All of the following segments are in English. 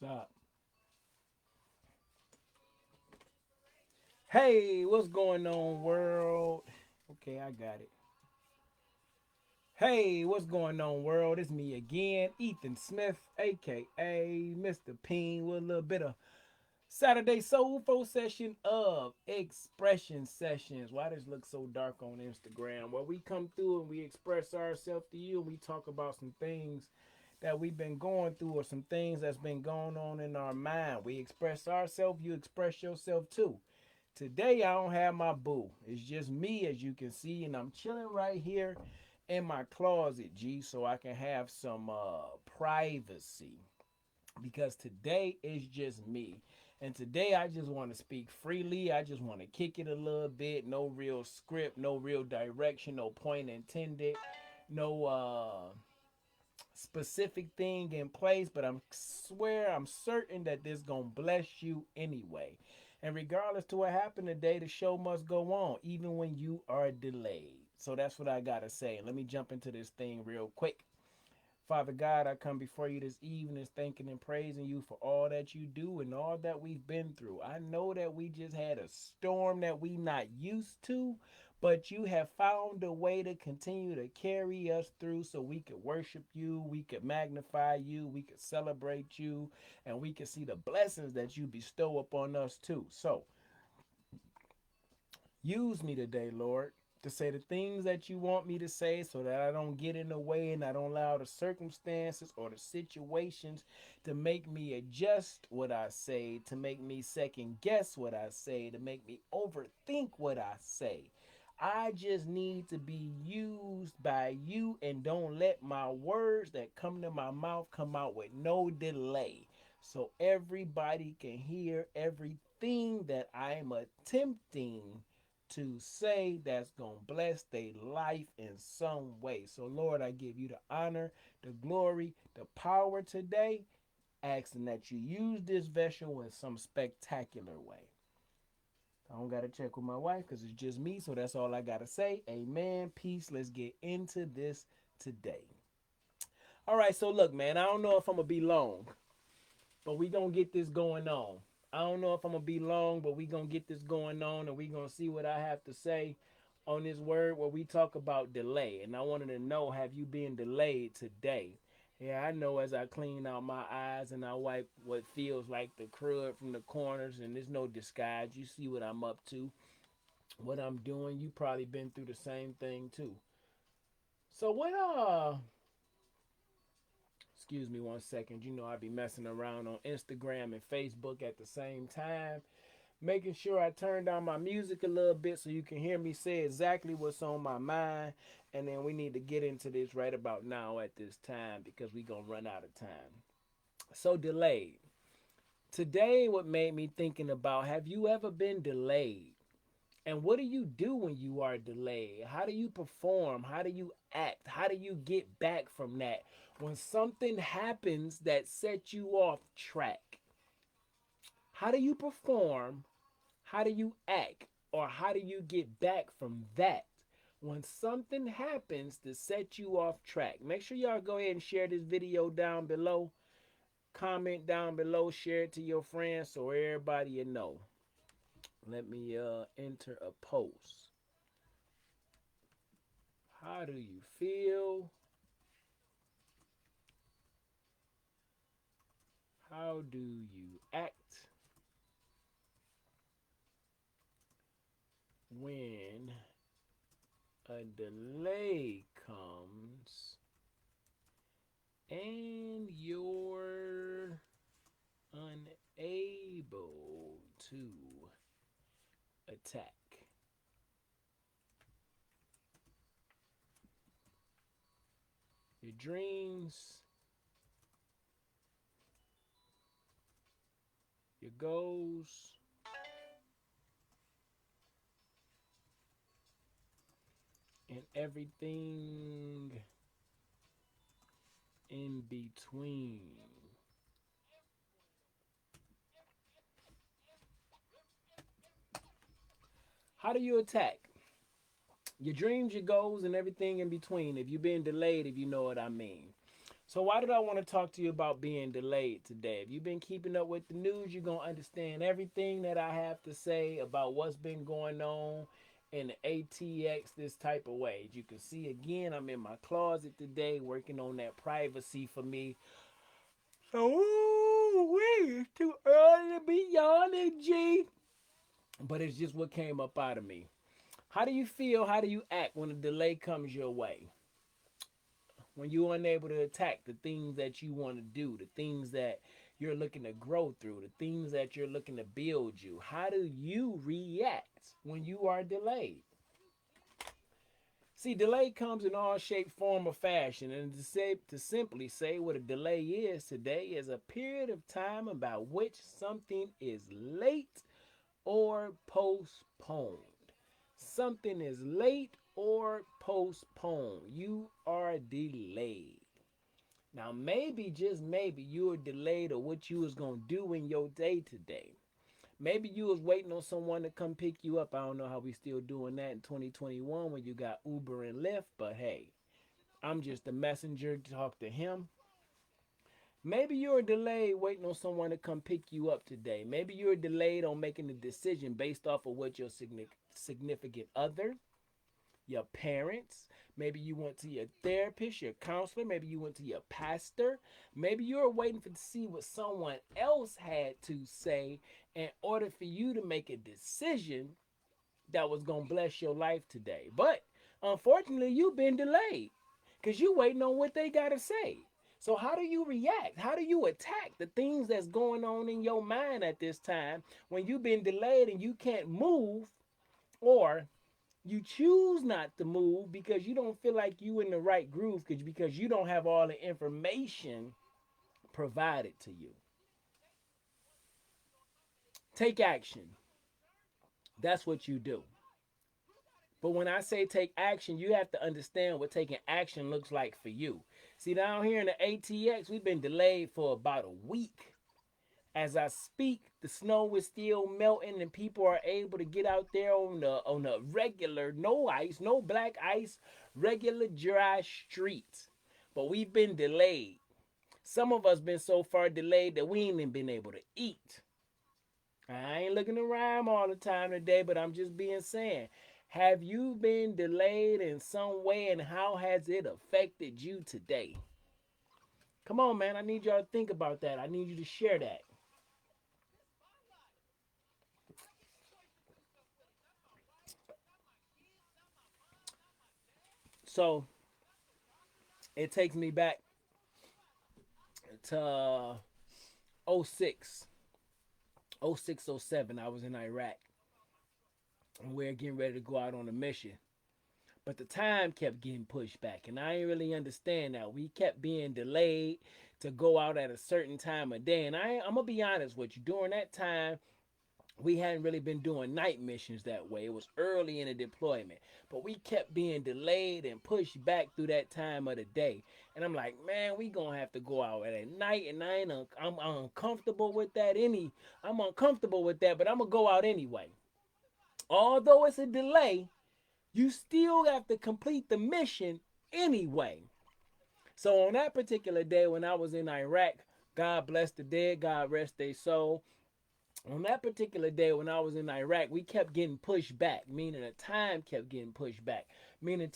Stop. Hey, what's going on, world? Okay, I got it. Hey, what's going on, world? It's me again, Ethan Smith, aka Mr. P.I.E.N, with a little bit of Saturday Soulful session of expression sessions. Why does it look so dark on Instagram? Well, we come through and we express ourselves to you and we talk about some things that we've been going through or some things that's been going on in our mind. We express ourselves, you express yourself too. Today I don't have my boo. It's just me as you can see, and I'm chilling right here in my closet, G, so I can have some privacy. Because today is just me. And today I just want to speak freely. I just want to kick it a little bit. No real script, no real direction, no point intended, no specific thing in place, but I'm certain that this gonna bless you anyway. And regardless to what happened today, the show must go on, even when you are delayed. So that's what I gotta say. Let me jump into this thing real quick. Father God, I come before you this evening thanking and praising you for all that you do and all that we've been through. I know that we just had a storm that we not used to, but you have found a way to continue to carry us through so we could worship you, we could magnify you, we could celebrate you, and we could see the blessings that you bestow upon us too. So use me today, Lord, to say the things that you want me to say so that I don't get in the way and I don't allow the circumstances or the situations to make me adjust what I say, to make me second guess what I say, to make me overthink what I say. I just need to be used by you and don't let my words that come to my mouth come out with no delay. So everybody can hear everything that I am attempting to say that's going to bless their life in some way. So, Lord, I give you the honor, the glory, the power today, asking that you use this vessel in some spectacular way. I don't got to check with my wife because it's just me. So that's all I got to say. Amen. Peace. Let's get into this today. All right. So, look, man, I don't know if I'm going to be long, but we going to get this going on. I don't know if I'm going to be long, but we going to get this going on and we going to see what I have to say on this word where we talk about delay. And I wanted to know, have you been delayed today? Yeah, I know as I clean out my eyes and I wipe what feels like the crud from the corners, and there's no disguise. You see what I'm up to, what I'm doing. You probably been through the same thing too. So what excuse me one second. You know I be messing around on Instagram and Facebook at the same time, making sure I turn down my music a little bit so you can hear me say exactly what's on my mind. And then we need to get into this right about now at this time because we going to run out of time. So, delayed. Today, what made me thinking about, have you ever been delayed? And what do you do when you are delayed? How do you perform? How do you act? How do you get back from that? When something happens that sets you off track, how do you perform? How do you act? Or how do you get back from that? When something happens to set you off track, make sure y'all go ahead and share this video down below. Comment down below, share it to your friends so everybody you know. Let me enter a post. How do you feel? How do you act when a delay comes and you're unable to attack? Your dreams, your goals, and everything in between. How do you attack? Your dreams, your goals, and everything in between. If you've been delayed, if you know what I mean. So why did I want to talk to you about being delayed today? If you've been keeping up with the news, you're going to understand everything that I have to say about what's been going on in the ATX this type of way. As you can see again, I'm in my closet today working on that privacy for me. So, wait, it's too early to be yawning, G. But it's just what came up out of me. How do you feel? How do you act when a delay comes your way? When you're unable to attack the things that you want to do, the things that you're looking to grow through, the things that you're looking to build you. How do you react when you are delayed? See, delay comes in all shape, form, or fashion. And to simply say what a delay is today is a period of time about which something is late or postponed. Something is late or postponed. You are delayed. Now, maybe, just maybe, you were delayed of what you was going to do in your day today. Maybe you was waiting on someone to come pick you up. I don't know how we still doing that in 2021 when you got Uber and Lyft, but hey, I'm just a messenger to talk to him. Maybe you're delayed waiting on someone to come pick you up today. Maybe you're delayed on making a decision based off of what your significant other, your parents, maybe you went to your therapist, your counselor, maybe you went to your pastor, maybe you're waiting to see what someone else had to say in order for you to make a decision that was going to bless your life today. But unfortunately, you've been delayed because you're waiting on what they got to say. So how do you react? How do you attack the things that's going on in your mind at this time when you've been delayed and you can't move, or you choose not to move because you don't feel like you in the right groove because you don't have all the information provided to you? Take action. That's what you do. But when I say take action, you have to understand what taking action looks like for you. See, down here in the ATX, we've been delayed for about a week. As I speak, the snow is still melting and people are able to get out there on the regular, no ice, no black ice, regular dry streets. But we've been delayed. Some of us been so far delayed that we ain't even been able to eat. I ain't looking to rhyme all the time today, but I'm just being saying. Have you been delayed in some way, and how has it affected you today? Come on, man. I need y'all to think about that. I need you to share that. So it takes me back to '06, '06, '07. I was in Iraq, and we are getting ready to go out on a mission. But the time kept getting pushed back, and I didn't really understand that. We kept being delayed to go out at a certain time of day. And I'm going to be honest with you, during that time, we hadn't really been doing night missions that way. It was early in the deployment, but we kept being delayed and pushed back through that time of the day. And I'm like, man, we gonna have to go out at night, and I'm uncomfortable with that. I'm uncomfortable with that, but I'm gonna go out anyway. Although it's a delay, you still have to complete the mission anyway. So on that particular day when I was in Iraq, God bless the dead, God rest their soul. On that particular day when I was in Iraq, we kept getting pushed back, meaning the time kept getting pushed back, meaning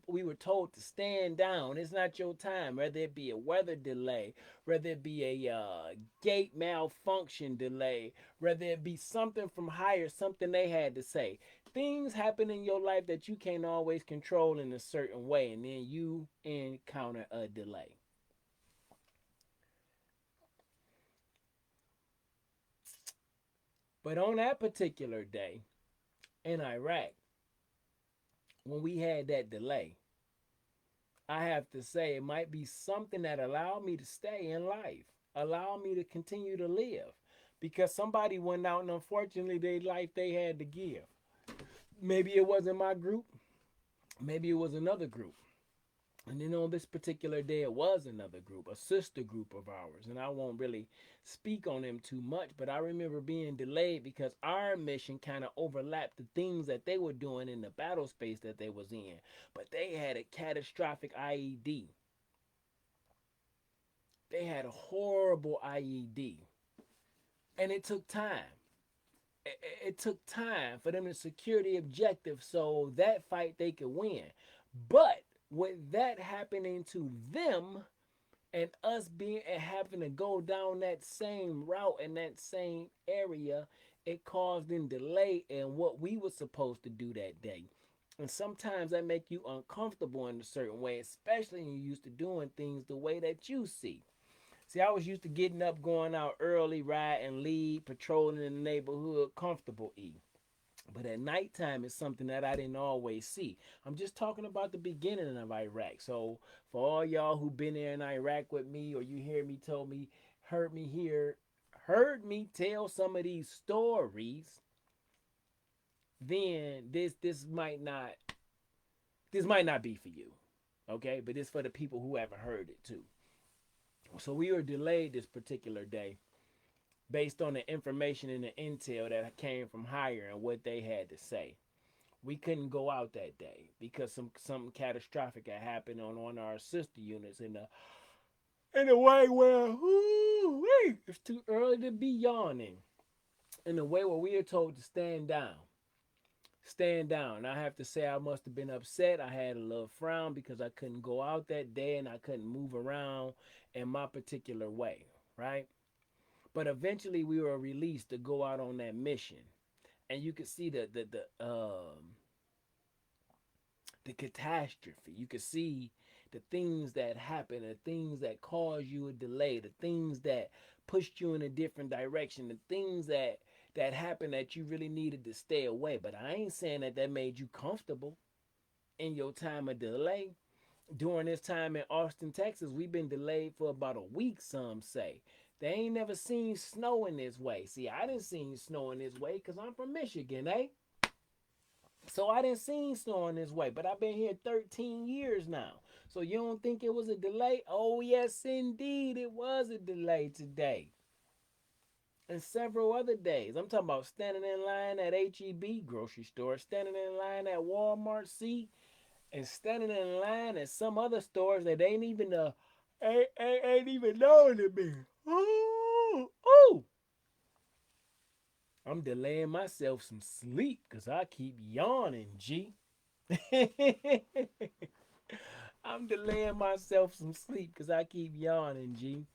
we were told to stand down. It's not your time. Whether it be a weather delay, whether it be a gate malfunction delay, whether it be something from higher, something they had to say. Things happen in your life that you can't always control in a certain way, and then you encounter a delay. But on that particular day in Iraq, when we had that delay, I have to say it might be something that allowed me to stay in life, allow me to continue to live, because somebody went out and unfortunately their life they had to give. Maybe it wasn't my group, maybe it was another group. And then on this particular day, it was another group, a sister group of ours. And I won't really speak on them too much, but I remember being delayed because our mission kind of overlapped the things that they were doing in the battle space that they was in. But they had a catastrophic IED. They had a horrible IED, and it took time. It took time for them to secure the objective so that fight they could win. But with that happening to them and us being and having to go down that same route in that same area, it caused them delay in what we were supposed to do that day. And sometimes that make you uncomfortable in a certain way, especially when you're used to doing things the way that you see. See, I was used to getting up, going out early, riding, lead, patrolling in the neighborhood, comfortable E. But at nighttime is something that I didn't always see. I'm just talking about the beginning of Iraq. So for all y'all who been there in Iraq with me, or you hear me, told me, heard me hear, heard me tell some of these stories, then this might not be for you. Okay, but it's for the people who haven't heard it too. So we were delayed this particular day based on the information and the intel that came from higher and what they had to say. We couldn't go out that day because something catastrophic had happened on one of our sister units in a way where it's too early to be yawning. In a way where we are told to stand down. Stand down. I have to say I must have been upset. I had a little frown because I couldn't go out that day and I couldn't move around in my particular way, right? But eventually we were released to go out on that mission. And you could see the catastrophe. You could see the things that happen, the things that cause you a delay, the things that pushed you in a different direction, the things that happened that you really needed to stay away. But I ain't saying that that made you comfortable in your time of delay. During this time in Austin, Texas, we've been delayed for about a week, some say. They ain't never seen snow in this way. See, I didn't see snow in this way because I'm from Michigan, eh? So I didn't see snow in this way, but I've been here 13 years now. So you don't think it was a delay? Oh, yes, indeed, it was a delay today. And several other days. I'm talking about standing in line at HEB grocery store, standing in line at Walmart, see, and standing in line at some other stores that ain't even known to me. Ooh, ooh. I'm delaying myself some sleep because I keep yawning, G. I'm delaying myself some sleep because I keep yawning, G.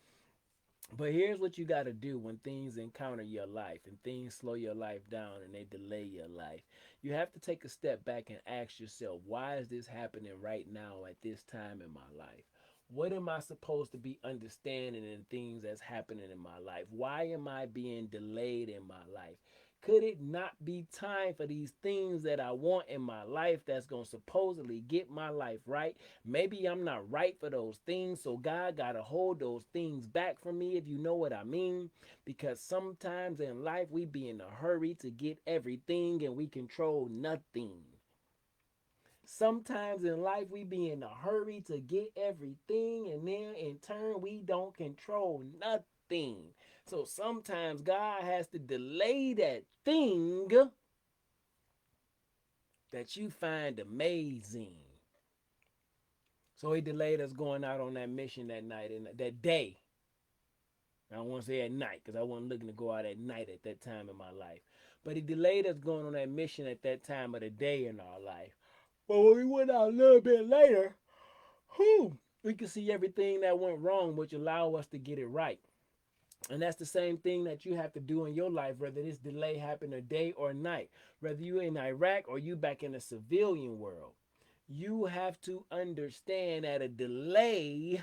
But here's what you got to do when things encounter your life and things slow your life down and they delay your life. You have to take a step back and ask yourself, why is this happening right now at this time in my life? What am I supposed to be understanding in things that's happening in my life? Why am I being delayed in my life? Could it not be time for these things that I want in my life that's going to supposedly get my life right? Maybe I'm not right for those things, so God got to hold those things back from me, if you know what I mean. Because sometimes in life we be in a hurry to get everything and we control nothing. Sometimes in life we be in a hurry to get everything and then in turn we don't control nothing. So sometimes God has to delay that thing that you find amazing. So he delayed us going out on that mission that night and that day. I don't want to say at night because I wasn't looking to go out at night at that time in my life. But he delayed us going on that mission at that time of the day in our life. But when we went out a little bit later, we could see everything that went wrong, which allowed us to get it right. And that's the same thing that you have to do in your life, whether this delay happened a day or night, whether you're in Iraq or you back in the civilian world. You have to understand that a delay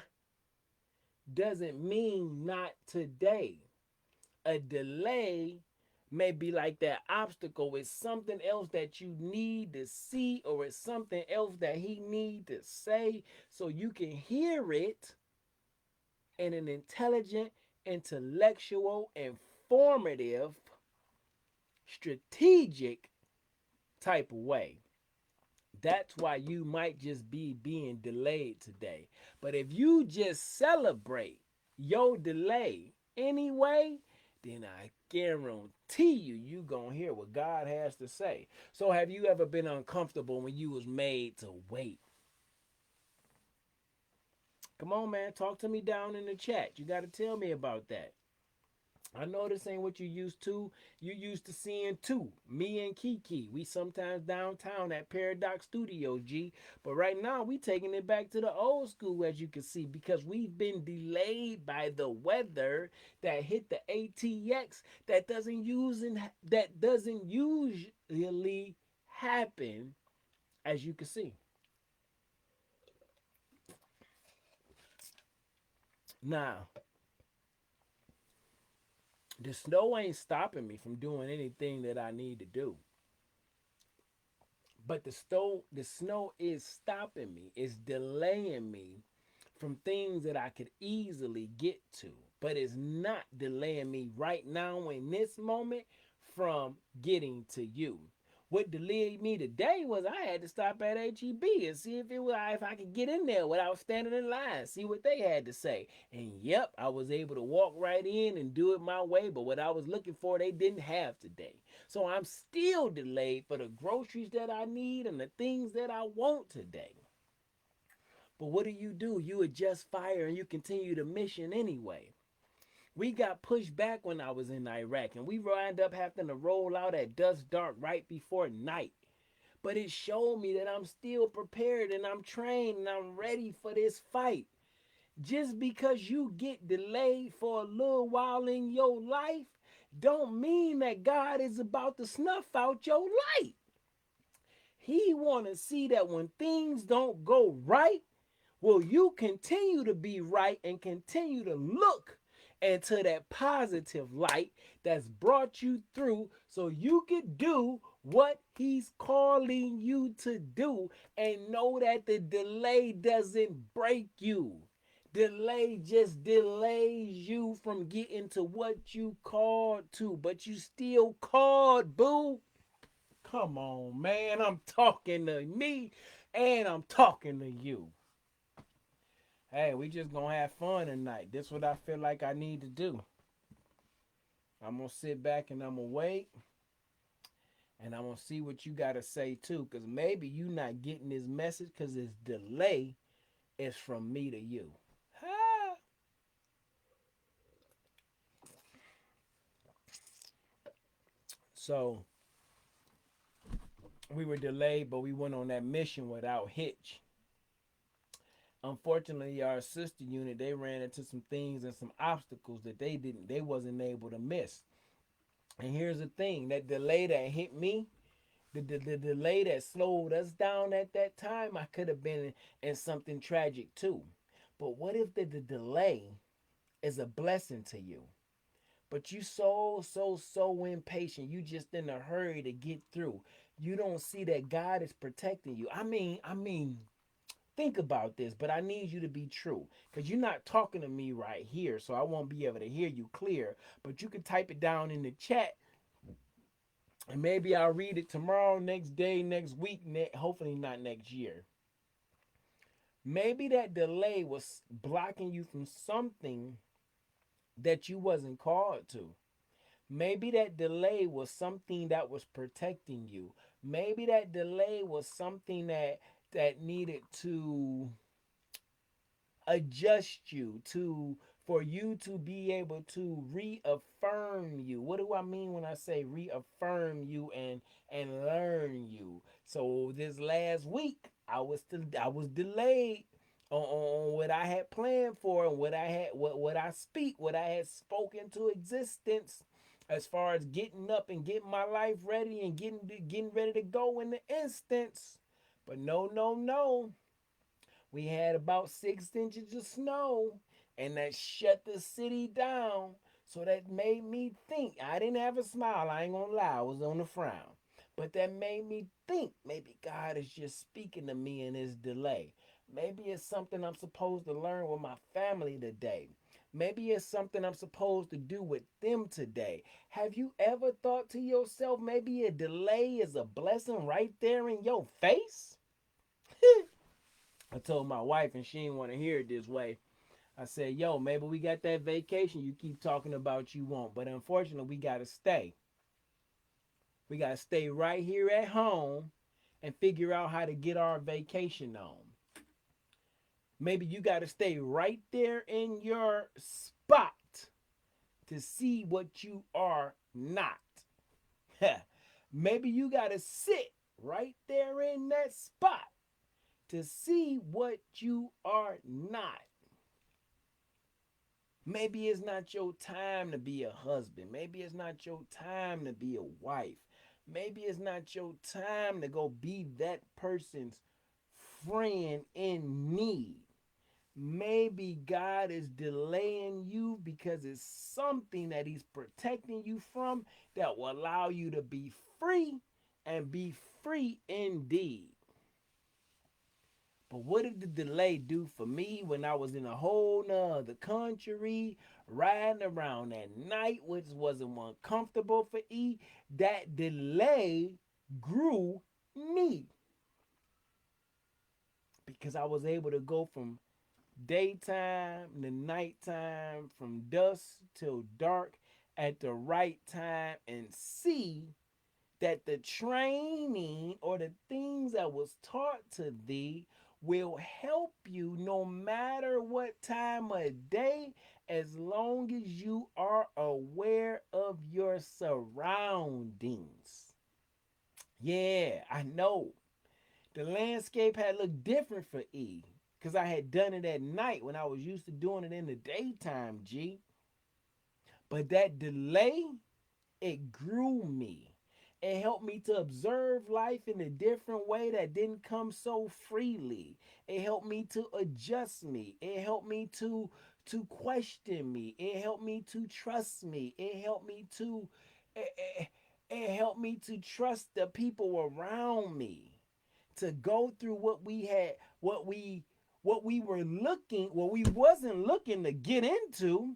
doesn't mean not today. A delay may be like that obstacle. It's something else that you need to see, or it's something else that he need to say so you can hear it in an intelligent, intellectual, informative, strategic type of way. That's why you might just be being delayed today. But if you just celebrate your delay anyway, then I guarantee you gonna hear what God has to say. So have you ever been uncomfortable when you was made to wait? Come on, man. Talk to me down in the chat. You got to tell me about that. I know this ain't what you used to. You used to seeing two. Me and Kiki. We sometimes downtown at Paradox Studios, G. But right now we taking it back to the old school, as you can see, because we've been delayed by the weather that hit the ATX that doesn't usually happen, as you can see. Now, the snow ain't stopping me from doing anything that I need to do. But the snow is stopping me. It's delaying me from things that I could easily get to. But it's not delaying me right now in this moment from getting to you. What delayed me today was I had to stop at HEB and see if I could get in there without standing in line, see what they had to say. And yep, I was able to walk right in and do it my way, but what I was looking for they didn't have today. So I'm still delayed for the groceries that I need and the things that I want today. But what do? You adjust fire and you continue the mission anyway. We got pushed back when I was in Iraq, and we wound up having to roll out at dusk dark right before night. But it showed me that I'm still prepared and I'm trained and I'm ready for this fight. Just because you get delayed for a little while in your life, don't mean that God is about to snuff out your light. He want to see that when things don't go right, will you continue to be right and continue to look into that positive light that's brought you through so you can do what he's calling you to do and know that the delay doesn't break you. Delay just delays you from getting to what you called to, but you still called, boo. Come on, man. I'm talking to me and I'm talking to you. Hey, we just gonna have fun tonight. This is what I feel like I need to do. I'm gonna sit back and I'm gonna wait, and I'm gonna see what you gotta say too. Cause maybe you not getting this message because this delay is from me to you. Ah. So we were delayed, but we went on that mission without hitch. Unfortunately, our sister unit they ran into some things and some obstacles that they wasn't able to miss. And here's the thing: that delay that hit me, the delay that slowed us down at that time, I could have been in something tragic too. But what if the delay is a blessing to you? But you so impatient. You just in a hurry to get through. You don't see that God is protecting you. I mean, think about this, but I need you to be true. Because you're not talking to me right here, so I won't be able to hear you clear. But you can type it down in the chat and maybe I'll read it tomorrow, next day, next week, hopefully not next year. Maybe that delay was blocking you from something that you wasn't called to. Maybe that delay was something that was protecting you. Maybe that delay was something that needed to adjust you to for you to be able to reaffirm you. What do I mean when I say reaffirm you and learn you? So this last week I was delayed on what I had planned for and what I had spoken to existence as far as getting up and getting my life ready and getting ready to go in the instance. But no. We had about 6 inches of snow, and that shut the city down. So that made me think. I didn't have a smile, I ain't gonna lie, I was on the frown. But that made me think maybe God is just speaking to me in his delay. Maybe it's something I'm supposed to learn with my family today. Maybe it's something I'm supposed to do with them today. Have you ever thought to yourself, maybe a delay is a blessing right there in your face? I told my wife, and she didn't want to hear it this way. I said, yo, maybe we got that vacation you keep talking about you want, but unfortunately, we got to stay. We got to stay right here at home and figure out how to get our vacation on. Maybe you got to stay right there in your spot to see what you are not. Maybe you got to sit right there in that spot to see what you are not. Maybe it's not your time to be a husband. Maybe it's not your time to be a wife. Maybe it's not your time to go be that person's friend in need. Maybe God is delaying you because it's something that He's protecting you from that will allow you to be free and be free indeed. But what did the delay do for me when I was in a whole nother country, riding around at night, which wasn't uncomfortable for E? That delay grew me because I was able to go from daytime to nighttime, from dusk till dark at the right time and see that the training or the things that was taught to thee will help you no matter what time of day, as long as you are aware of your surroundings. Yeah, I know. The landscape had looked different for E because I had done it at night when I was used to doing it in the daytime, G. But that delay, it grew me. It helped me to observe life in a different way that didn't come so freely. It helped me to adjust me. It helped me to question me. It helped me to trust me. It, it, it helped me to trust the people around me, to go through what we were looking, what we wasn't looking to get into,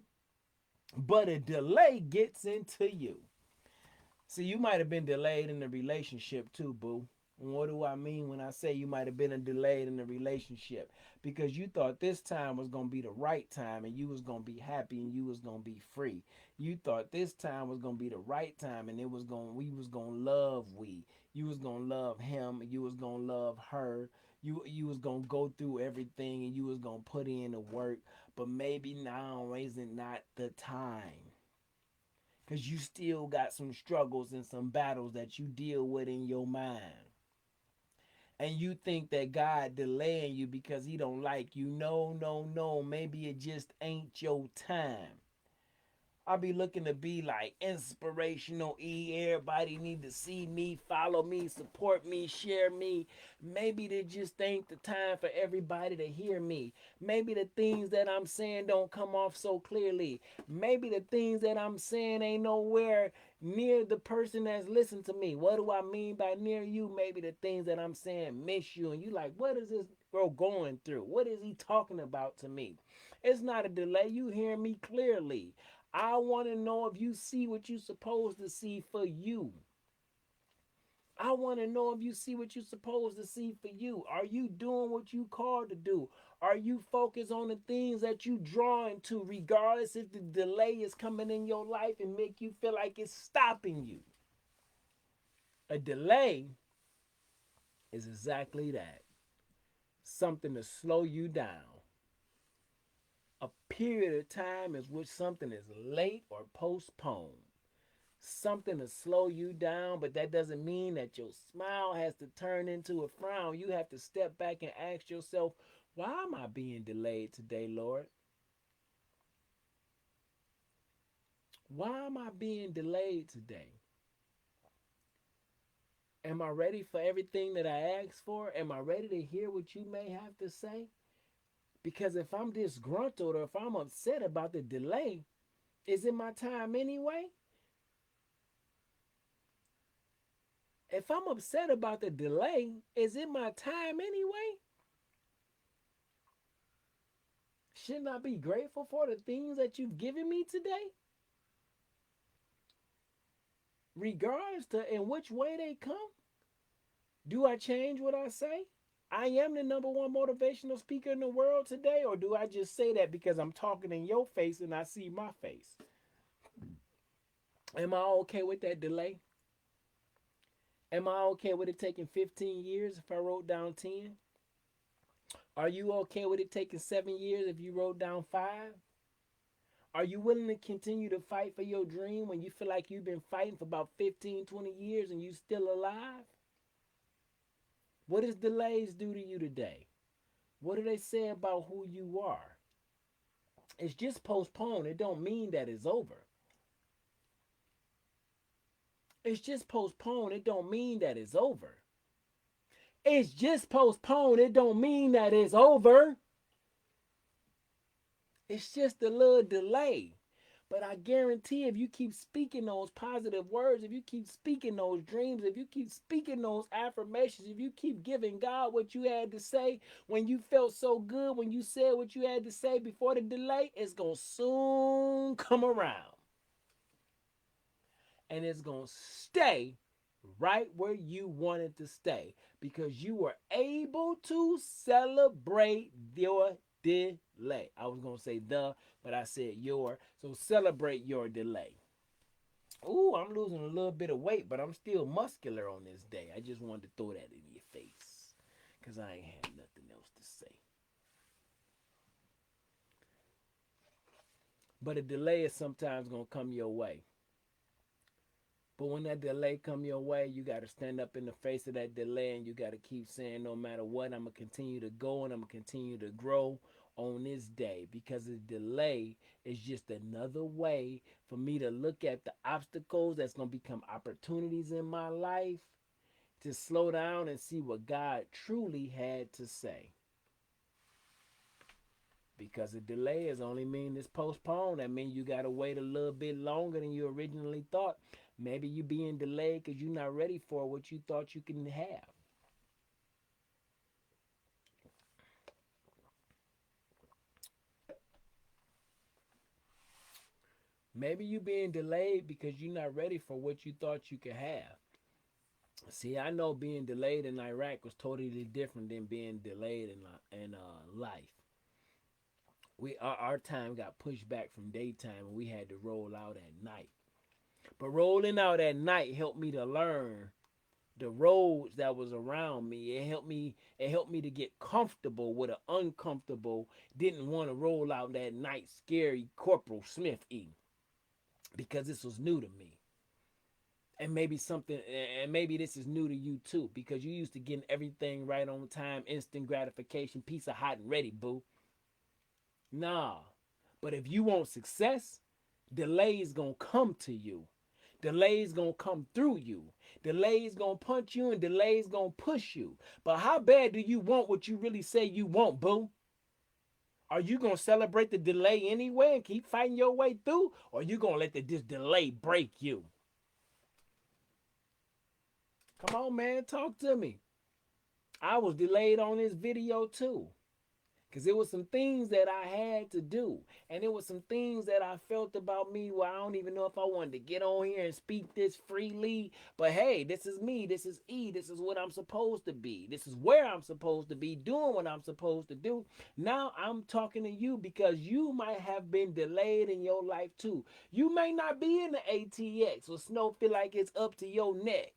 but a delay gets into you. See, you might have been delayed in the relationship too, boo. And what do I mean when I say you might have been delayed in the relationship? Because you thought this time was gonna be the right time and you was gonna be happy and you was gonna be free. You thought this time was gonna be the right time and we was gonna love we. You was gonna love him, you was gonna love her. You was gonna go through everything and you was gonna put in the work, but maybe now isn't not the time because you still got some struggles and some battles that you deal with in your mind. And you think that God delaying you because he don't like you. No, no, no. Maybe it just ain't your time. I'll be looking to be like inspirational E. Everybody need to see me, follow me, support me, share me. Maybe they just ain't the time for everybody to hear me. Maybe the things that I'm saying don't come off so clearly. Maybe the things that I'm saying ain't nowhere near the person that's listening to me. What do I mean by near you? Maybe the things that I'm saying miss you. And you like, what is this girl going through? What is he talking about to me? It's not a delay. You hear me clearly. I want to know if you see what you're supposed to see for you. I want to know if you see what you're supposed to see for you. Are you doing what you called to do? Are you focused on the things that you drawing to, regardless if the delay is coming in your life and make you feel like it's stopping you? A delay is exactly that. Something to slow you down. A period of time is which something is late or postponed. Something to slow you down, but that doesn't mean that your smile has to turn into a frown. You have to step back and ask yourself, why am I being delayed today, Lord? Why am I being delayed today? Am I ready for everything that I asked for? Am I ready to hear what you may have to say? Because if I'm disgruntled or if I'm upset about the delay, is it my time anyway? If I'm upset about the delay, is it my time anyway? Shouldn't I be grateful for the things that you've given me today? Regardless to in which way they come? Do I change what I say? I am the number one motivational speaker in the world today, or do I just say that because I'm talking in your face and I see my face? Am I okay with that delay? Am I okay with it taking 15 years if I wrote down 10? Are you okay with it taking 7 years if you wrote down 5? Are you willing to continue to fight for your dream when you feel like you've been fighting for about 15, 20 years and you still alive? What does delays do to you today? What do they say about who you are? It's just postponed. It don't mean that it's over. It's just postponed. It don't mean that it's over. It's just postponed. It don't mean that it's over. It's just a little delay. But I guarantee if you keep speaking those positive words, if you keep speaking those dreams, if you keep speaking those affirmations, if you keep giving God what you had to say when you felt so good, when you said what you had to say before the delay, it's going to soon come around. And it's going to stay right where you wanted to stay because you were able to celebrate your delay. I was going to say but I said your. So celebrate your delay. Ooh, I'm losing a little bit of weight, but I'm still muscular on this day. I just wanted to throw that in your face because I ain't had nothing else to say. But a delay is sometimes going to come your way. But when that delay come your way, you got to stand up in the face of that delay and you got to keep saying no matter what, I'm going to continue to go and I'm going to continue to grow on this day because the delay is just another way for me to look at the obstacles that's going to become opportunities in my life to slow down and see what God truly had to say. Because a delay is only mean it's postponed. That means you got to wait a little bit longer than you originally thought. Maybe you being delayed because you're not ready for what you thought you can have. Maybe you being delayed because you're not ready for what you thought you could have. See, I know being delayed in Iraq was totally different than being delayed in life. Our time got pushed back from daytime and we had to roll out at night. But rolling out at night helped me to learn the roads that was around me. It helped me to get comfortable with an uncomfortable, didn't want to roll out that night scary Corporal Smith because this was new to me. And maybe this is new to you too, because you used to getting everything right on time, instant gratification, piece of hot and ready, boo. Nah. But if you want success, delays gonna come to you. Delays gonna come through you. Delays gonna punch you and delays gonna push you. But how bad do you want what you really say you want, boo? Are you gonna celebrate the delay anyway and keep fighting your way through? Or are you gonna let this delay break you? Come on, man, talk to me. I was delayed on this video too. Because it was some things that I had to do. And it was some things that I felt about me where I don't even know if I wanted to get on here and speak this freely. But hey, this is me. This is E. This is what I'm supposed to be. This is where I'm supposed to be doing what I'm supposed to do. Now I'm talking to you because you might have been delayed in your life too. You may not be in the ATX or snow feel like it's up to your neck.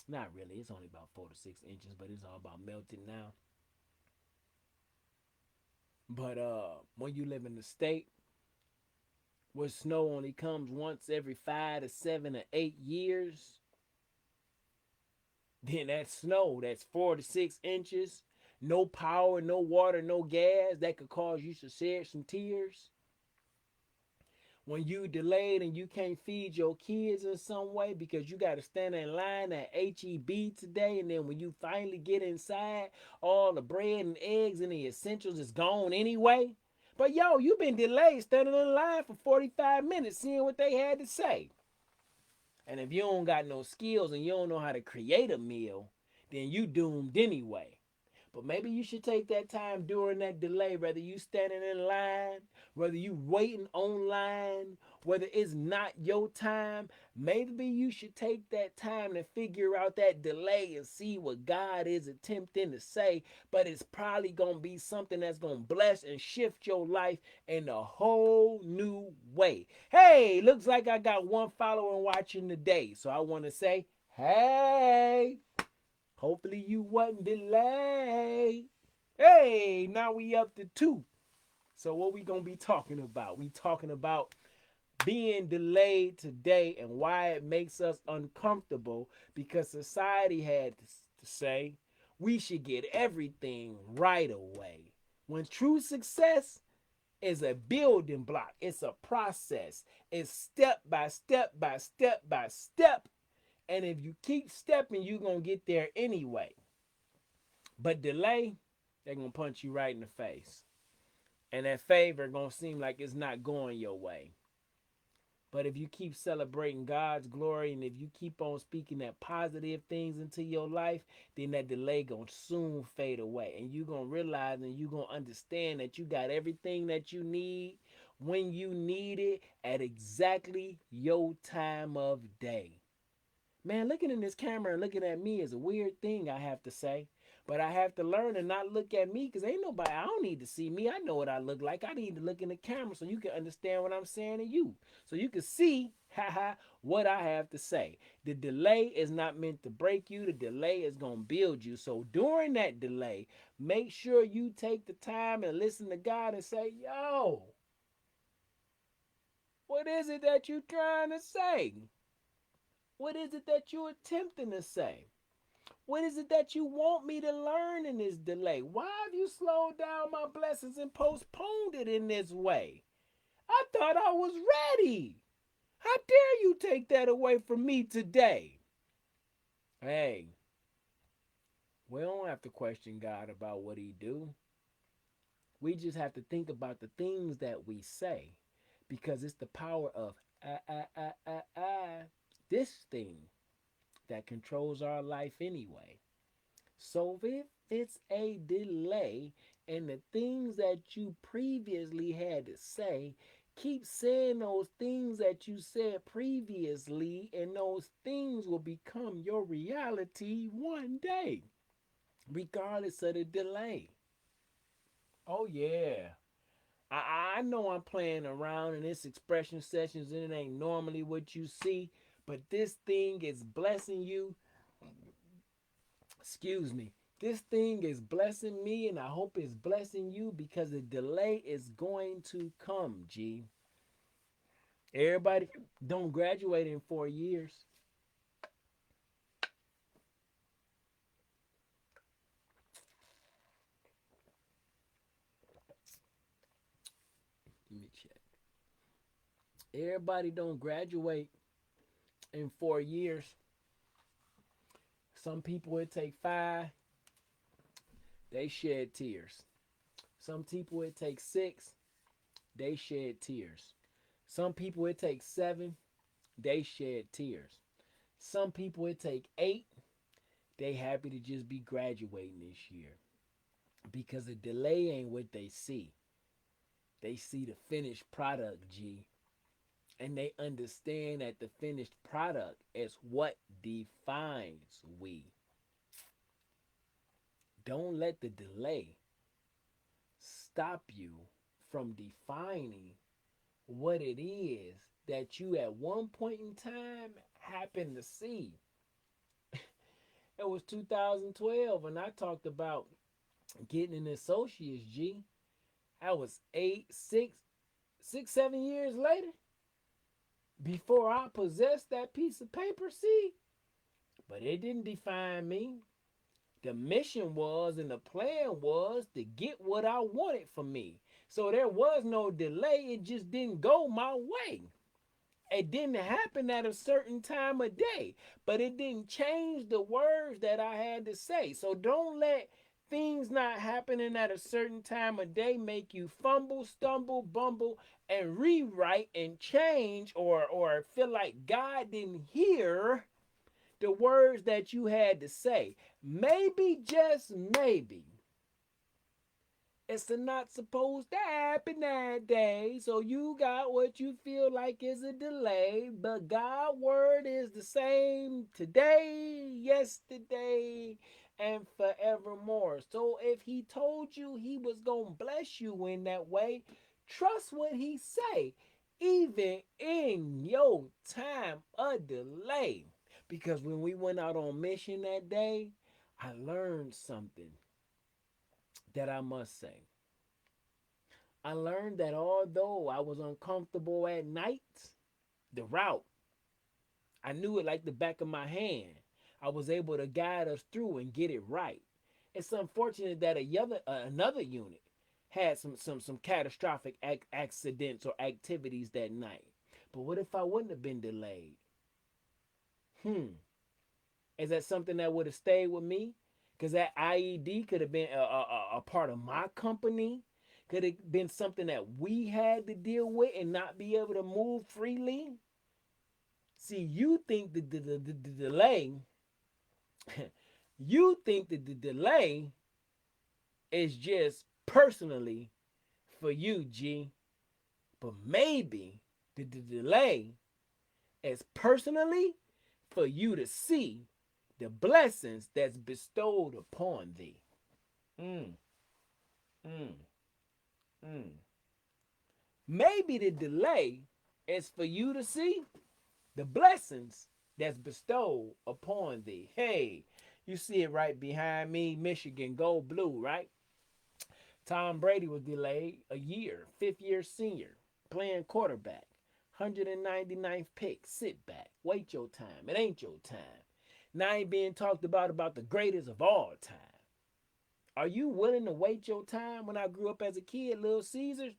Not really. It's only about 4 to 6 inches, but it's all about melting now. But when you live in the state where snow only comes once every 5 to 7 or 8 years, then that snow that's 4 to 6 inches, no power, no water, no gas, that could cause you to shed some tears. When you delayed and you can't feed your kids in some way because you got to stand in line at HEB today, and then when you finally get inside, all the bread and eggs and the essentials is gone anyway. But yo, you been delayed standing in line for 45 minutes seeing what they had to say. And if you don't got no skills and you don't know how to create a meal, then you doomed anyway. But maybe you should take that time during that delay, whether you standing in line, whether you waiting online, whether it's not your time. Maybe you should take that time to figure out that delay and see what God is attempting to say. But it's probably going to be something that's going to bless and shift your life in a whole new way. Hey, looks like I got one follower watching today. So I want to say, hey. Hopefully you wasn't delayed. Hey. now we up to two. So what we gonna be talking about? We talking about being delayed today and why it makes us uncomfortable because society had to say we should get everything right away. When true success is a building block, it's a process, it's step by step by step by step. And if you keep stepping, you're going to get there anyway. But delay, they're going to punch you right in the face. And that favor going to seem like it's not going your way. But if you keep celebrating God's glory and if you keep on speaking that positive things into your life, then that delay gonna soon fade away. And you gonna realize and you gonna understand that you got everything that you need when you need it at exactly your time of day. Man, looking in this camera and looking at me is a weird thing, I have to say. But I have to learn and not look at me because ain't nobody, I don't need to see me. I know what I look like. I need to look in the camera so you can understand what I'm saying to you. So you can see, haha, what I have to say. The delay is not meant to break you. The delay is going to build you. So during that delay, make sure you take the time and listen to God and say, yo, what is it that you're trying to say? What is it that you're attempting to say? What is it that you want me to learn in this delay? Why have you slowed down my blessings and postponed it in this way? I thought I was ready. How dare you take that away from me today? Hey, we don't have to question God about what he do. We just have to think about the things that we say because it's the power of this thing that controls our life anyway. So if it's a delay and the things that you previously had to say, keep saying those things that you said previously, and those things will become your reality one day, regardless of the delay. Oh, yeah. I know I'm playing around in this expression sessions and it ain't normally what you see, but this thing is blessing you. Excuse me. This thing is blessing me and I hope it's blessing you because the delay is going to come, G. Everybody don't graduate in 4 years. Let me check. Everybody don't graduate in 4 years. Some people it take 5, they shed tears. Some people it takes 6, they shed tears. Some people it takes 7, they shed tears. Some people it take 8, they happy to just be graduating this year. Because the delay ain't what they see. They see the finished product, G. And they understand that the finished product is what defines we. Don't let the delay stop you from defining what it is that you at one point in time happen to see. It was 2012 and I talked about getting an associate's, G. I was 7 years later before I possessed that piece of paper, see? But it didn't define me. The mission was and the plan was to get what I wanted for me. So there was no delay. It just didn't go my way. It didn't happen at a certain time of day, but it didn't change the words that I had to say. So don't let things not happening at a certain time of day make you fumble, stumble, bumble, and rewrite and change or feel like God didn't hear the words that you had to say. Maybe, just maybe, it's not supposed to happen that day. So you got what you feel like is a delay. But God's word is the same today, yesterday, and forevermore. So if he told you he was going to bless you in that way, trust what he say. Even in your time of delay. Because when we went out on mission that day, I learned something that I must say. I learned that although I was uncomfortable at night, the route, I knew it like the back of my hand. I was able to guide us through and get it right. It's unfortunate that another unit had some catastrophic accidents or activities that night. But what if I wouldn't have been delayed? Hmm. Is that something that would have stayed with me? Because that IED could have been a part of my company. Could have been something that we had to deal with and not be able to move freely. See, you think the delay, you think that the delay is just personally for you, G. But maybe the delay is personally for you to see the blessings that's bestowed upon thee. Mm, mm, mm. Maybe the delay is for you to see the blessings that's bestowed upon thee. Hey, you see it right behind me, Michigan Gold Blue, right? Tom Brady was delayed a year, fifth year senior, playing quarterback. 199th pick, sit back, wait your time. It ain't your time. Now ain't being talked about the greatest of all time. Are you willing to wait your time? When I grew up as a kid, Little Caesars,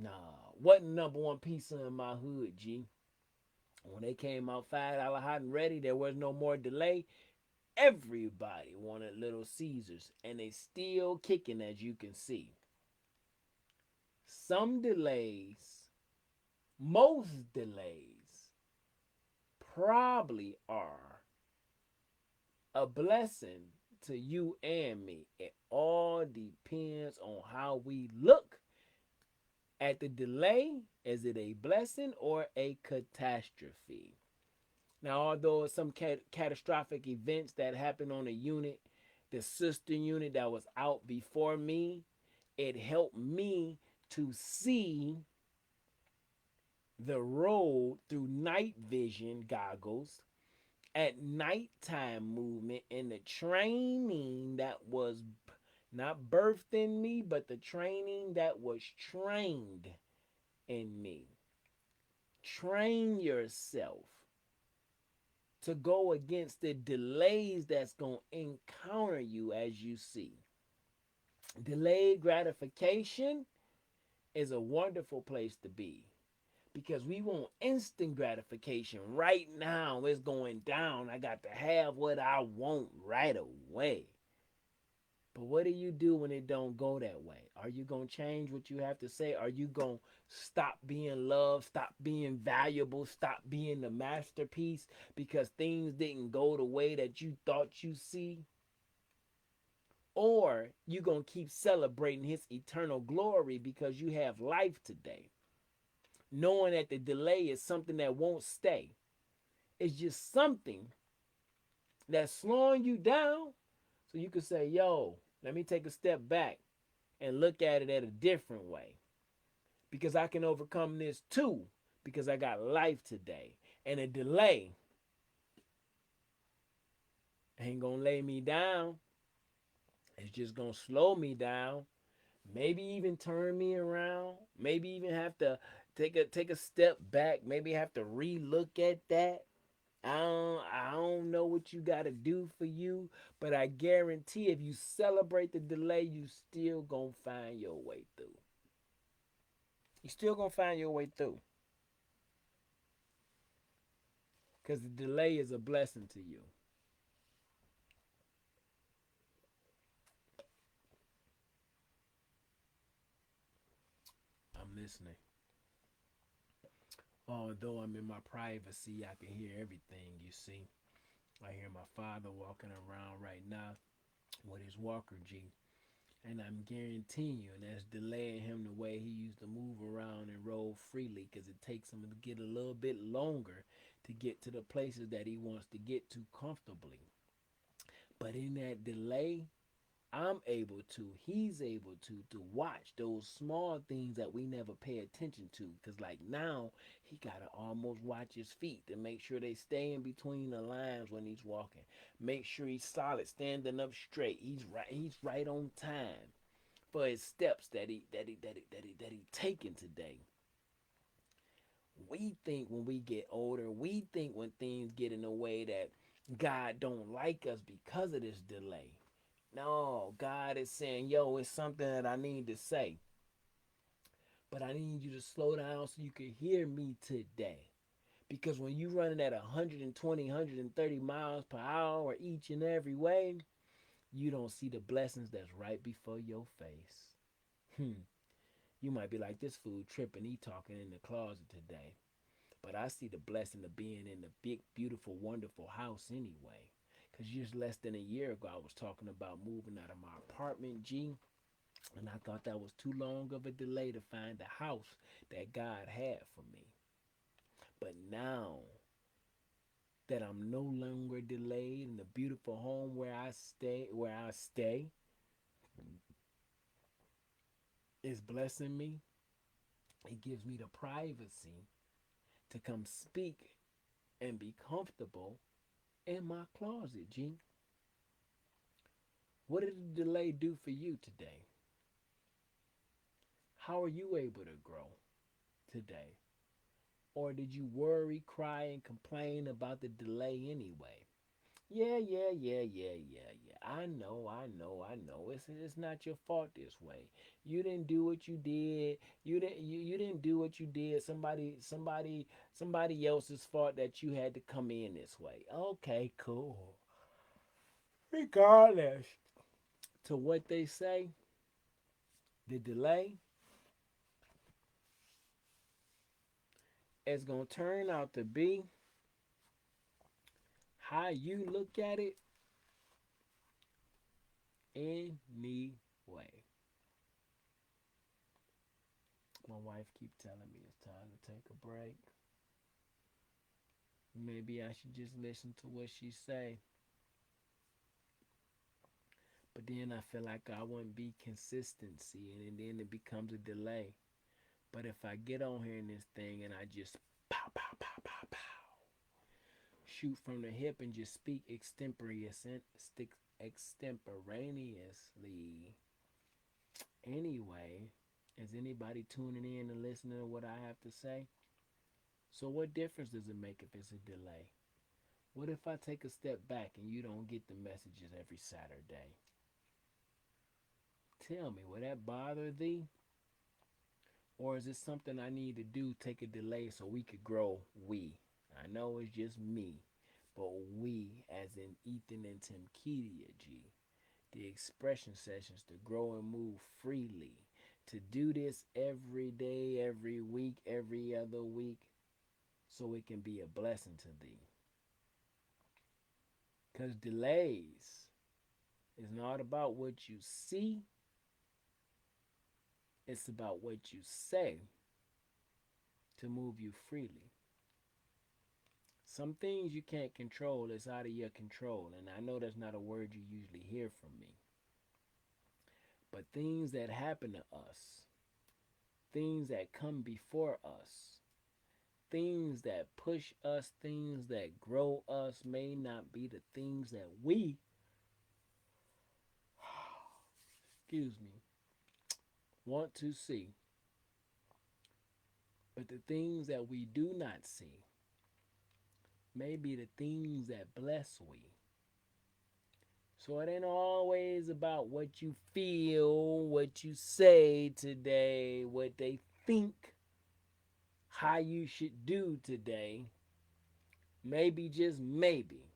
nah, wasn't number one pizza in my hood, G. When they came out $5 hot and ready, there was no more delay. Everybody wanted Little Caesars, and they still kicking, as you can see. Some delays, most delays, probably are a blessing to you and me. It all depends on how we look at the delay. Is it a blessing or a catastrophe? Now, although some catastrophic events that happened on a unit, the sister unit that was out before me, it helped me to see the road through night vision goggles at nighttime movement, and the training that was not birthed in me, but the training that was trained in me. Train yourself to go against the delays that's going to encounter you as you see. Delayed gratification is a wonderful place to be because we want instant gratification right now. It's going down. I got to have what I want right away. But what do you do when it don't go that way? Are you going to change what you have to say? Are you going to stop being loved, stop being valuable, stop being the masterpiece because things didn't go the way that you thought you see? Or you going to keep celebrating his eternal glory because you have life today, knowing that the delay is something that won't stay. It's just something that's slowing you down so you can say, yo, let me take a step back and look at it at a different way because I can overcome this too because I got life today. And a delay ain't gonna lay me down. It's just gonna slow me down. Maybe even turn me around. Maybe even have to take a step back. Maybe have to relook at that. I don't know what you got to do for you, but I guarantee if you celebrate the delay, you still gonna find your way through. You still gonna find your way through because the delay is a blessing to you. I'm listening. Although I'm in my privacy, I can hear everything. You see, I hear my father walking around right now with his walker G. And I'm guaranteeing you, and that's delaying him the way he used to move around and roll freely because it takes him to get a little bit longer to get to the places that he wants to get to comfortably. But in that delay, I'm able to, he's able to watch those small things that we never pay attention to. Because, like, now he got to almost watch his feet to make sure they stay in between the lines when he's walking. Make sure he's solid, standing up straight. He's right on time for his steps that he taken today. We think when we get older, we think when things get in the way that God don't like us because of this delay. No, God is saying, yo, it's something that I need to say. But I need you to slow down so you can hear me today. Because when you running at 120, 130 miles per hour each and every way, you don't see the blessings that's right before your face. You might be like, this fool tripping, he talking in the closet today. But I see the blessing of being in the big, beautiful, wonderful house anyway. Because just less than a year ago, I was talking about moving out of my apartment, G. And I thought that was too long of a delay to find the house that God had for me. But now that I'm no longer delayed in the beautiful home where I stay is blessing me. It gives me the privacy to come speak and be comfortable in my closet, G. What did the delay do for you today? How are you able to grow today? Or did you worry, cry, and complain about the delay anyway? Yeah. I know. It's not your fault this way. You didn't do what you did. You didn't do what you did. Somebody else's fault that you had to come in this way. Okay, cool. Regardless to what they say, the delay is gonna turn out to be how you look at it anyway. My wife keep telling me it's time to take a break. Maybe I should just listen to what she say. But then I feel like I wouldn't be consistency and then it becomes a delay. But if I get on here in this thing and I just pow pow pow pow pow shoot from the hip and just speak extemporaneously anyway, is anybody tuning in and listening to what I have to say? So what difference does it make if it's a delay? What if I take a step back and you don't get the messages every Saturday? Tell me, will that bother thee? Or is it something I need to do, take a delay so we could grow we? I know it's just me, but we as in Ethan and Tim Kedia, G. The expression sessions to grow and move freely. To do this every day, every week, every other week, so it can be a blessing to thee. Because delays is not about what you see, it's about what you say to move you freely. Some things you can't control, it's out of your control. And I know that's not a word you usually hear from me. But things that happen to us, things that come before us, things that push us, things that grow us may not be the things that we, excuse me, want to see. But the things that we do not see may be the things that bless we. So it ain't always about what you feel, what you say today, what they think, how you should do today. Maybe, just maybe,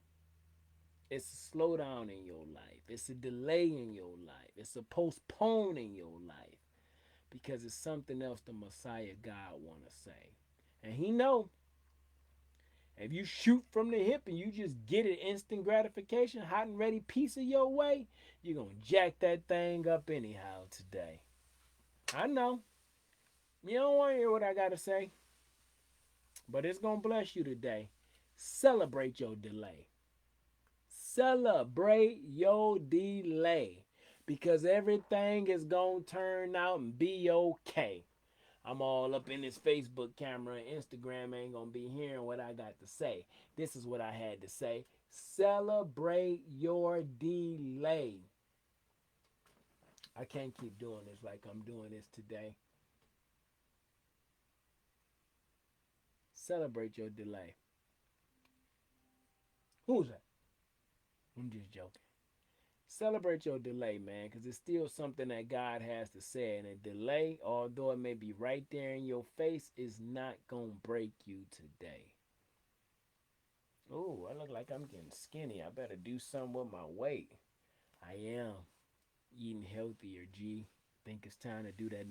it's a slowdown in your life. It's a delay in your life. It's a postpone in your life because it's something else the Messiah God want to say. And he know if you shoot from the hip and you just get an instant gratification, hot and ready piece of your way, you're going to jack that thing up anyhow today. I know. You don't want to hear what I got to say, but it's going to bless you today. Celebrate your delay. Celebrate your delay because everything is going to turn out and be okay. I'm all up in this Facebook camera and Instagram ain't going to be hearing what I got to say. This is what I had to say. Celebrate your delay. I can't keep doing this like I'm doing this today. Celebrate your delay. Who's that? I'm just joking. Celebrate your delay, man, because it's still something that God has to say. And a delay, although it may be right there in your face, is not going to break you today. Oh, I look like I'm getting skinny. I better do something with my weight. I am eating healthier, G. Think it's time to do that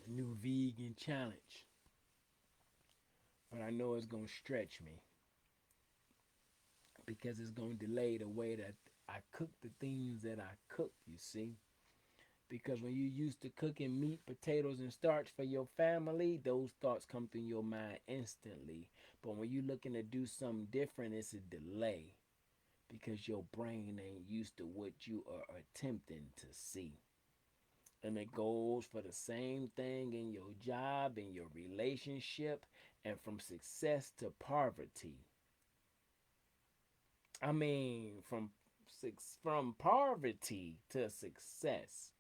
new vegan challenge. But I know it's going to stretch me because it's going to delay the way that I cook the things that I cook, you see. Because when you used to cooking meat, potatoes, and starch for your family, those thoughts come through your mind instantly. But when you're looking to do something different, it's a delay because your brain ain't used to what you are attempting to see. And it goes for the same thing in your job, in your relationship, and from success to poverty. I mean, from poverty to success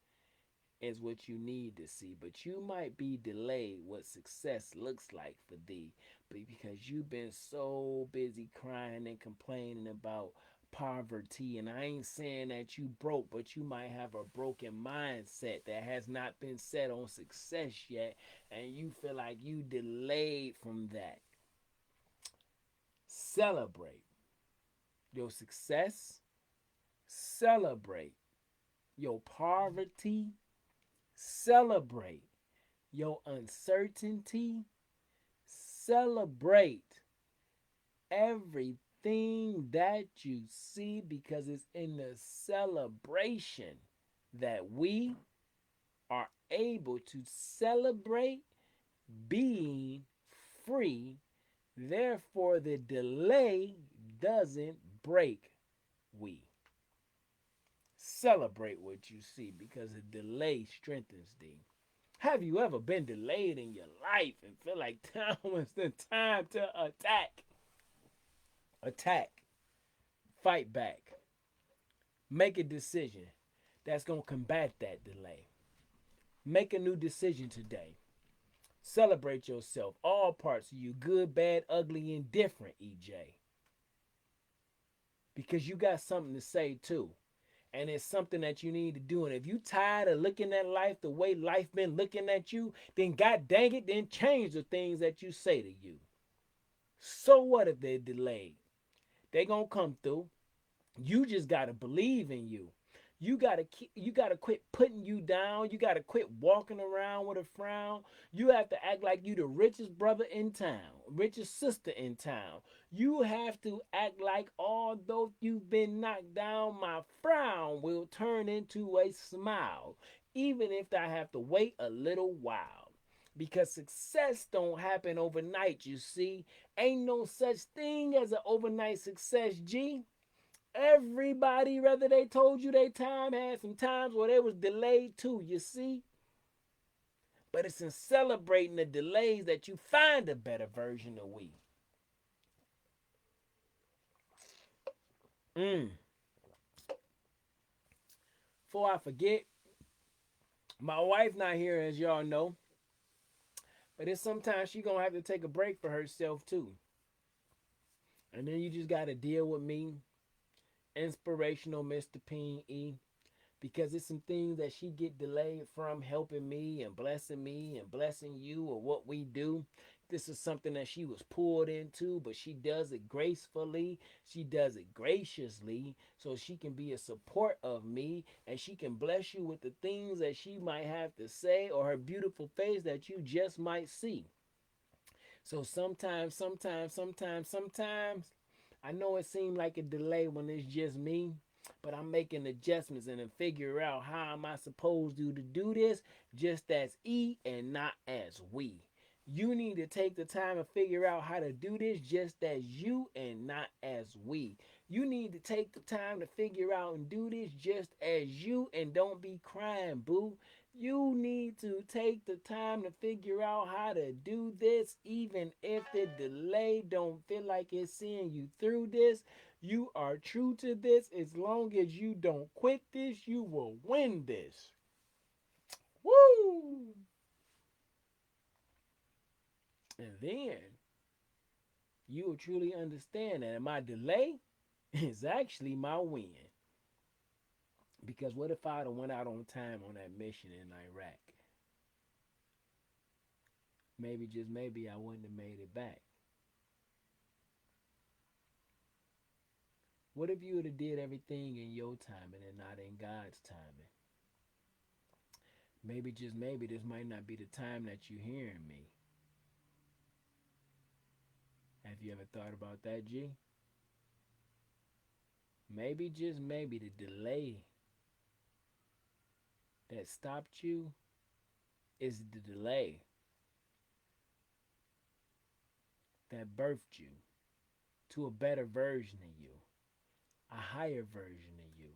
is what you need to see, but you might be delayed what success looks like for thee, but because you've been so busy crying and complaining about poverty. And I ain't saying that you broke, but you might have a broken mindset that has not been set on success yet, and you feel like you delayed from that. Celebrate your success, celebrate your poverty, celebrate your uncertainty, celebrate everything that you see, because it's in the celebration that we are able to celebrate being free. Therefore, the delay doesn't break we. Celebrate what you see because a delay strengthens thee. Have you ever been delayed in your life and feel like now is the time to attack? Attack. Fight back. Make a decision that's going to combat that delay. Make a new decision today. Celebrate yourself. All parts of you, good, bad, ugly, indifferent, EJ. Because you got something to say too. And it's something that you need to do. And if you tired of looking at life the way life been looking at you, then God dang it, then change the things that you say to you. So what if they're delayed? They gonna come through. You just gotta believe in you. You gotta quit putting you down. You gotta quit walking around with a frown. You have to act like you the richest brother in town, richest sister in town. You have to act like although you've been knocked down, my frown will turn into a smile, even if I have to wait a little while. Because success don't happen overnight, you see. Ain't no such thing as an overnight success, G. Everybody, whether they told you they time, had some times where they was delayed too, you see. But it's in celebrating the delays that you find a better version of we. Mm. Before I forget, my wife not here, as y'all know, but it's sometimes she gonna have to take a break for herself too. And then you just gotta deal with me, inspirational Mr. P.E., because it's some things that she get delayed from helping me and blessing you or what we do. This is something that she was pulled into, but she does it gracefully. She does it graciously so she can be a support of me and she can bless you with the things that she might have to say or her beautiful face that you just might see. So sometimes, I know it seems like a delay when it's just me, but I'm making adjustments and then figure out how am I supposed to do this just as E and not as we. You need to take the time to figure out how to do this just as you and not as we. You need to take the time to figure out and do this just as you and don't be crying, boo. You need to take the time to figure out how to do this even if the delay don't feel like it's seeing you through this. You are true to this. As long as you don't quit this, you will win this. Woo! And then you will truly understand that my delay is actually my win. Because what if I'd have went out on time on that mission in Iraq? Maybe, just maybe, I wouldn't have made it back. What if you would have did everything in your timing and not in God's timing? Maybe, just maybe, this might not be the time that you're hearing me. Have you ever thought about that, G? Maybe, just maybe, the delay that stopped you is the delay that birthed you to a better version of you, a higher version of you,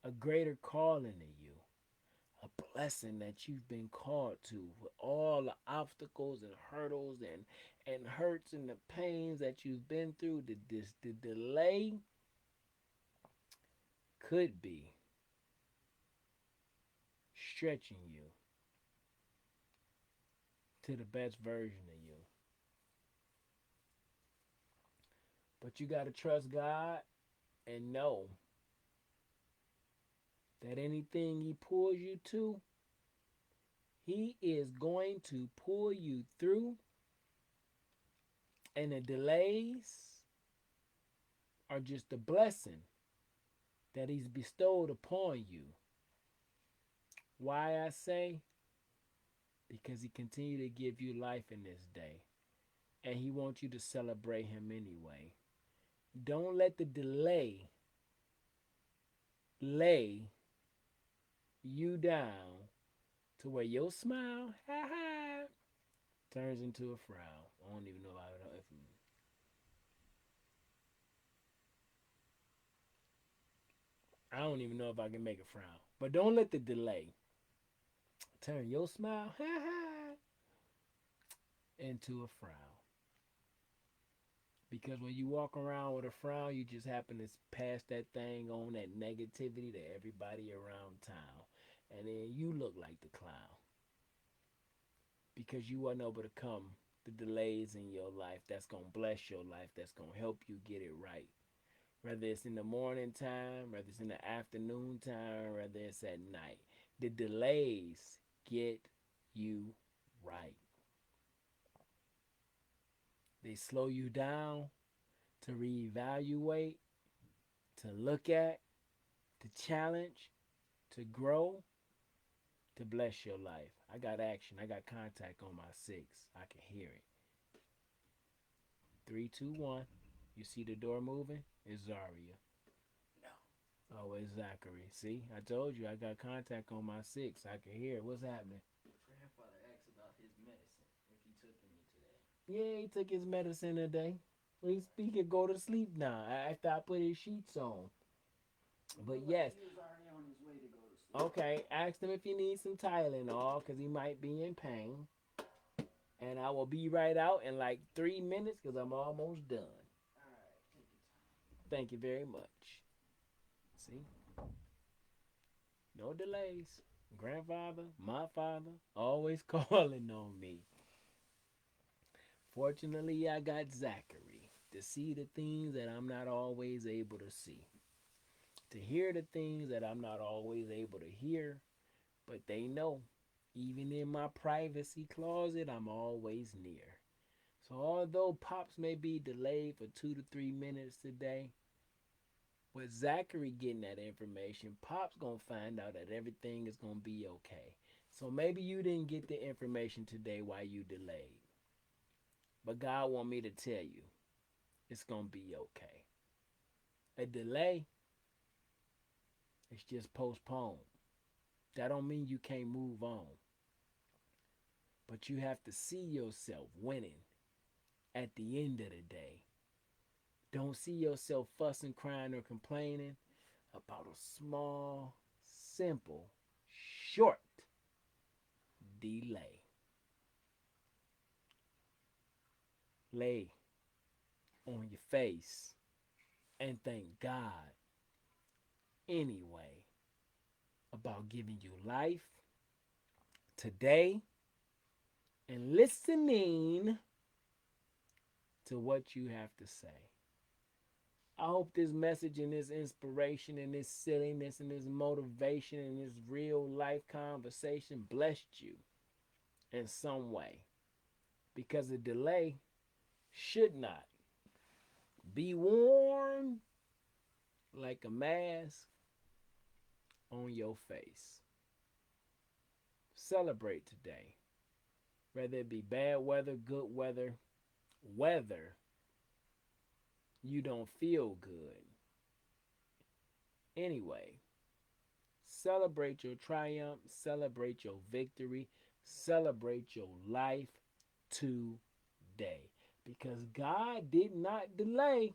a greater calling of you, a blessing that you've been called to with all the obstacles and hurdles and hurts and the pains that you've been through. The delay could be stretching you to the best version of you. But you got to trust God and know that anything He pulls you to, He is going to pull you through. And the delays are just a blessing that He's bestowed upon you. Why I say? Because He continue to give you life in this day. And He wants you to celebrate Him anyway. Don't let the delay lay you down to where your smile, ha ha, turns into a frown. I don't even know if I don't even know if I can make a frown. But don't let the delay turn your smile, ha ha, into a frown. Because when you walk around with a frown, you just happen to pass that thing on, that negativity, to everybody around town. And then you look like the clown. Because you wasn't able to come the delays in your life that's going to bless your life, that's going to help you get it right. Whether it's in the morning time, whether it's in the afternoon time, whether it's at night. The delays get you right. They slow you down to reevaluate, to look at, to challenge, to grow, to bless your life. I got action. I got contact on my 6. I can hear it. 3, 2, 1. You see the door moving? It's Zaria. No. Oh, it's Zachary. See, I told you I got contact on my 6. I can hear it. What's happening? Grandfather asked about his medicine, if he took any today. Yeah, he took his medicine today. He can go to sleep now after I put his sheets on. He But looked like yes, he was already on his way to go to sleep. okay. Ask him if he needs some Tylenol because he might be in pain. And I will be right out in like 3 minutes because I'm almost done. Alright, take your time. Thank you very much. See, no delays. Grandfather, my father, always calling on me. Fortunately, I got Zachary to see the things that I'm not always able to see, to hear the things that I'm not always able to hear, but they know. Even in my privacy closet, I'm always near. So although Pops may be delayed for 2 to 3 minutes today, with Zachary getting that information, Pop's gonna find out that everything is gonna be okay. So maybe you didn't get the information today while you delayed. But God want me to tell you, it's gonna be okay. A delay is just postponed. That don't mean you can't move on. But you have to see yourself winning at the end of the day. Don't see yourself fussing, crying, or complaining about a small, simple, short delay. Lay on your face and thank God anyway about giving you life today and listening to what you have to say. I hope this message and this inspiration and this silliness and this motivation and this real life conversation blessed you in some way, because a delay should not be worn like a mask on your face. Celebrate today, whether it be bad weather, good weather, whether you don't feel good. Anyway, celebrate your triumph, celebrate your victory, celebrate your life today. Because God did not delay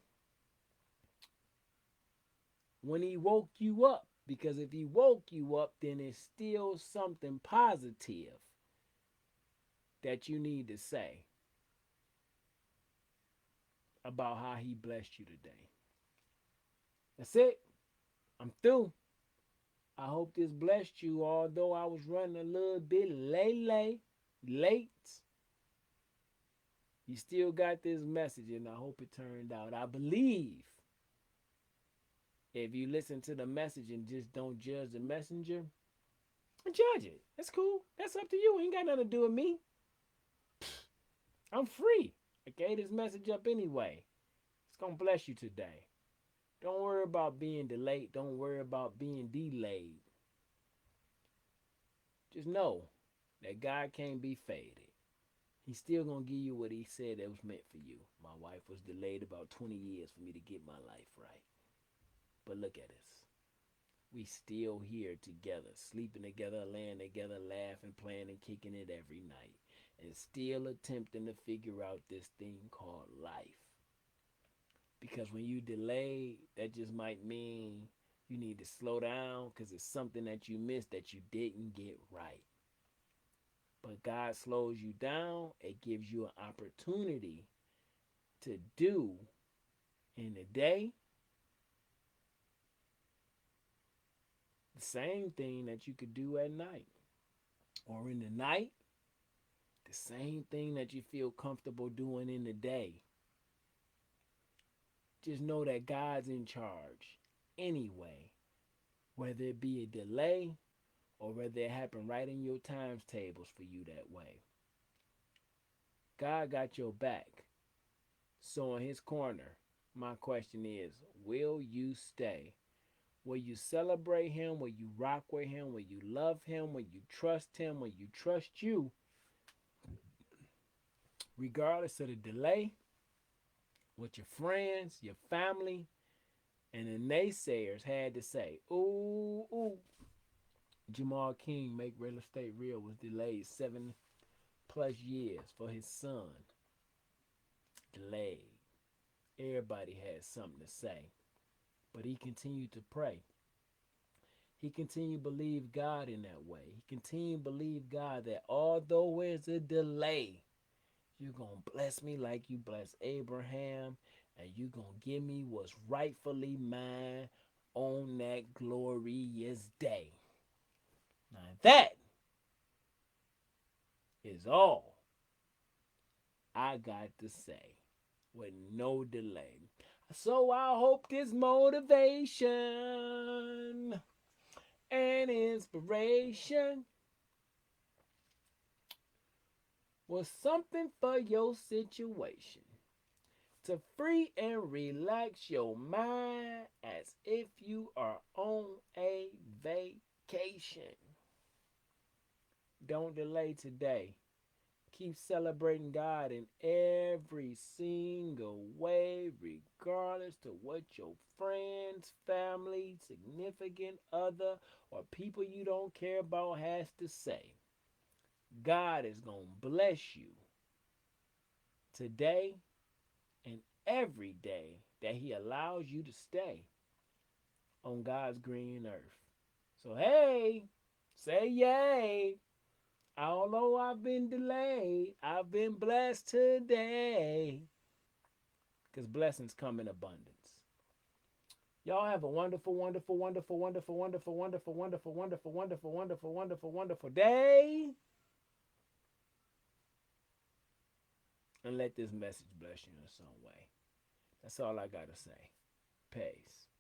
when He woke you up. Because if He woke you up, then it's still something positive that you need to say about how He blessed you today. That's it. I'm through. I hope this blessed you, although I was running a little bit late. You still got this message, and I hope it turned out. I believe if you listen to the message and just don't judge the messenger, judge it. That's cool. That's up to you. Ain't got nothing to do with me. I'm free. I gave this message up anyway. It's going to bless you today. Don't worry about being delayed. Don't worry about being delayed. Just know that God can't be faded. He's still going to give you what He said that was meant for you. My wife was delayed about 20 years for me to get my life right. But look at us. We still here together, sleeping together, laying together, laughing, playing, and kicking it every night. And still attempting to figure out this thing called life. Because when you delay, that just might mean you need to slow down because it's something that you missed that you didn't get right. But God slows you down. It gives you an opportunity to do in the day the same thing that you could do at night. Or in the night, the same thing that you feel comfortable doing in the day. Just know that God's in charge anyway, whether it be a delay or whether it happen right in your times tables for you that way. God got your back. So in His corner, my question is, will you stay? Will you celebrate Him? Will you rock with Him? Will you love Him? Will you trust Him? Will you trust you? Regardless of the delay, what your friends, your family, and the naysayers had to say. Ooh. Jamal King, Make Real Estate Real, was delayed 7+ years for his son. Delayed. Everybody had something to say. But he continued to pray. He continued to believe God in that way. He continued to believe God that although there's a delay, you're going to bless me like you blessed Abraham, and you're going to give me what's rightfully mine on that glorious day. Now that is all I got to say with no delay. So I hope this motivation and inspiration was something for your situation to free and relax your mind as if you are on a vacation. Don't delay today. Keep celebrating God in every single way, regardless to what your friends, family, significant other, or people you don't care about has to say. God is going to bless you today and every day that He allows you to stay on God's green earth. So, hey, say yay. Although I've been delayed, I've been blessed today. Because blessings come in abundance. Y'all have a wonderful, wonderful, wonderful, wonderful, wonderful, wonderful, wonderful, wonderful, wonderful, wonderful, wonderful, wonderful day. And let this message bless you in some way. That's all I got to say. Peace.